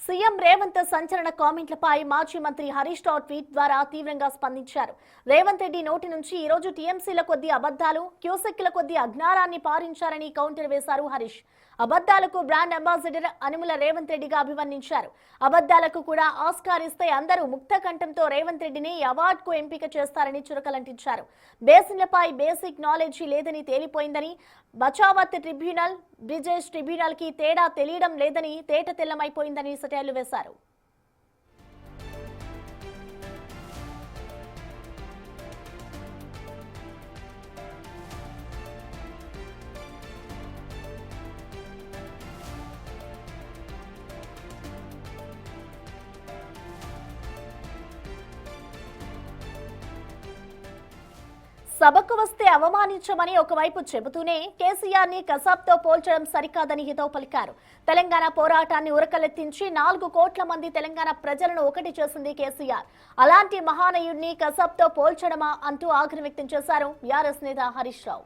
CM Revanth సంచలన కామెంట్లపై మాజీ మంత్రి హరీష్ రావు ట్వీట్ ద్వారా తీవ్రంగా స్పందించారు. రేవంత్ రెడ్డి నోటి నుంచి ఈ రోజు టీఎంసీల కొద్ది అబద్ధాలు, క్యూసెక్ల కొద్ది అజ్ఞానాన్ని పారించారని కౌంటర్ వేశారు హరీష్. అబద్ధాలకు బ్రాండ్ అంబాసిడర్ అనుముల రేవంత్ రెడ్డిగా అభివర్ణించారు. అబద్ధాలకు కూడా ఆస్కార్ ఇస్తే అందరూ ముక్త కంఠంతో రేవంత్ రెడ్డిని అవార్డుకు ఎంపిక చేస్తారని చురకలంటించారు. బేసిన్లపై బేసిక్ నాలెడ్జీ లేదని తేలిపోయిందని, బచావత్ ట్రిబ్యునల్, బ్రిజేష్ ట్రిబ్యునల్ కి తేడా తెలియడం లేదని తేట తెల్లమైపోయిందని సెటైర్లు వేశారు. సభకు వస్తే అవమానించమని ఒకవైపు చెబుతూనే కేసీఆర్ ని కసాబ్తో పోల్చడం సరికాదని హితవు పలికారు. తెలంగాణ పోరాటాన్ని ఉరకలెత్తించి 4 కోట్ల మంది తెలంగాణ ప్రజలను ఒకటి చేసింది కేసీఆర్. అలాంటి మహానయుడిని కసాబ్తో పోల్చడమా అంటూ ఆగ్రహం వ్యక్తం చేశారు బీఆర్ఎస్ నేత హరీష్ రావు.